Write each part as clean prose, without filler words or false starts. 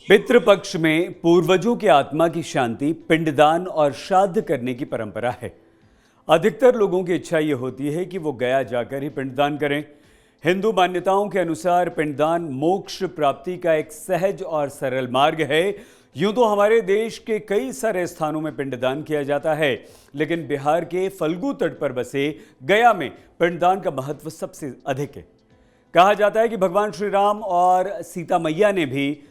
पितृपक्ष में पूर्वजों की आत्मा की शांति, पिंडदान और श्राद्ध करने की परंपरा है। अधिकतर लोगों की इच्छा यह होती है कि वो गया जाकर ही पिंडदान करें। हिंदू मान्यताओं के अनुसार पिंडदान मोक्ष प्राप्ति का एक सहज और सरल मार्ग है। यूं तो हमारे देश के कई सारे स्थानों में पिंडदान किया जाता है, लेकिन बिहार के फल्गु तट पर बसे गया में पिंडदान का महत्व सबसे अधिक है। कहा जाता है कि भगवान श्री राम और सीता मैया ने भी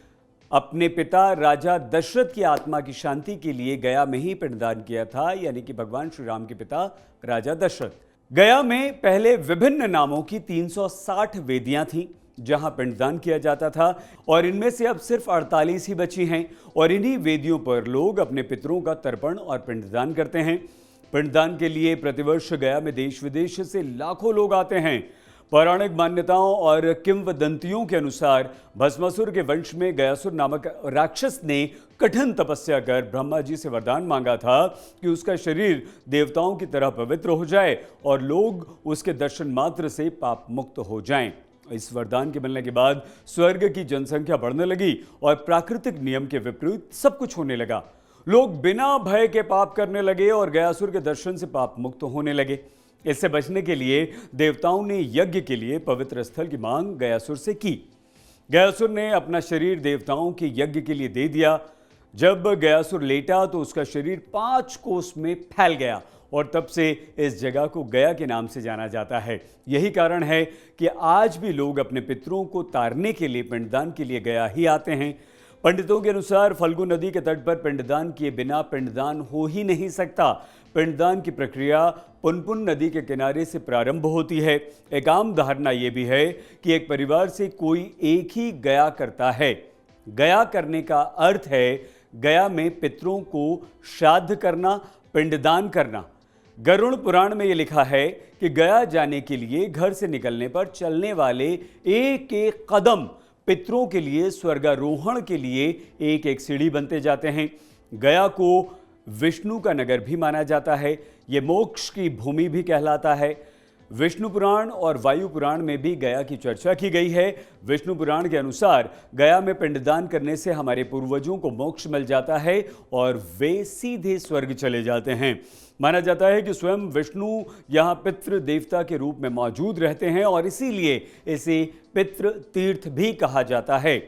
अपने पिता राजा दशरथ की आत्मा की शांति के लिए गया में ही पिंडदान किया था, यानी कि भगवान श्री राम के पिता राजा दशरथ। गया में पहले विभिन्न नामों की 360 वेदियां थीं जहां पिंडदान किया जाता था, और इनमें से अब सिर्फ 48 ही बची हैं, और इन्हीं वेदियों पर लोग अपने पितरों का तर्पण और पिंडदान करते हैं। पिंडदान के लिए प्रतिवर्ष गया में देश विदेश से लाखों लोग आते हैं। पौराणिक मान्यताओं और किंवदंतियों के अनुसार भस्मासुर के वंश में गयासुर नामक राक्षस ने कठिन तपस्या कर ब्रह्मा जी से वरदान मांगा था कि उसका शरीर देवताओं की तरह पवित्र हो जाए और लोग उसके दर्शन मात्र से पाप मुक्त हो जाएं। इस वरदान के मिलने के बाद स्वर्ग की जनसंख्या बढ़ने लगी और प्राकृतिक नियम के विपरीत सब कुछ होने लगा। लोग बिना भय के पाप करने लगे और गयासुर के दर्शन से पाप मुक्त होने लगे। इससे बचने के लिए देवताओं ने यज्ञ के लिए पवित्र स्थल की मांग गयासुर से की। गयासुर ने अपना शरीर देवताओं के यज्ञ के लिए दे दिया। जब गयासुर लेटा तो उसका शरीर 5 कोस में फैल गया, और तब से इस जगह को गया के नाम से जाना जाता है। यही कारण है कि आज भी लोग अपने पितरों को तारने के लिए पिंडदान के लिए गया ही आते हैं। पंडितों के अनुसार फल्गु नदी के तट पर पिंडदान किए बिना पिंडदान हो ही नहीं सकता। पिंडदान की प्रक्रिया पुनपुन नदी के किनारे से प्रारंभ होती है। एक आम धारणा यह भी है कि एक परिवार से कोई एक ही गया करता है। गया करने का अर्थ है गया में पितरों को श्राद्ध करना, पिंडदान करना। गरुड़ पुराण में यह लिखा है कि गया जाने के लिए घर से निकलने पर चलने वाले एक एक कदम पितरों के लिए स्वर्गारोहण के लिए एक एक सीढ़ी बनते जाते हैं। गया को विष्णु का नगर भी माना जाता है। यह मोक्ष की भूमि भी कहलाता है। विष्णु पुराण और वायु पुराण में भी गया की चर्चा की गई है। विष्णु पुराण के अनुसार गया में पिंडदान करने से हमारे पूर्वजों को मोक्ष मिल जाता है और वे सीधे स्वर्ग चले जाते हैं। माना जाता है कि स्वयं विष्णु यहाँ पितृ देवता के रूप में मौजूद रहते हैं और इसीलिए इसे पितृ तीर्थ भी कहा जाता है।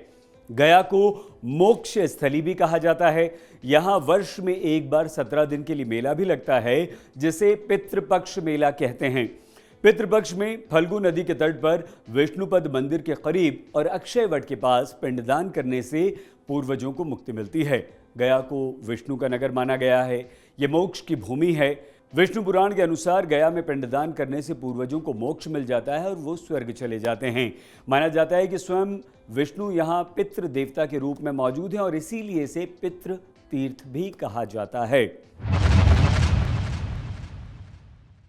गया को मोक्ष स्थली भी कहा जाता है। यहाँ वर्ष में एक बार 17 दिन के लिए मेला भी लगता है, जिसे पितृपक्ष मेला कहते हैं। पितृपक्ष में फल्गु नदी के तट पर विष्णुपद मंदिर के करीब और अक्षय वट के पास पिंडदान करने से पूर्वजों को मुक्ति मिलती है। गया को विष्णु का नगर माना गया है। यह मोक्ष की भूमि है। विष्णु पुराण के अनुसार गया में पिंडदान करने से पूर्वजों को मोक्ष मिल जाता है और वो स्वर्ग चले जाते हैं। माना जाता है कि स्वयं विष्णु यहाँ पितृ देवता के रूप में मौजूद हैं और इसीलिए इसे पितृ तीर्थ भी कहा जाता है।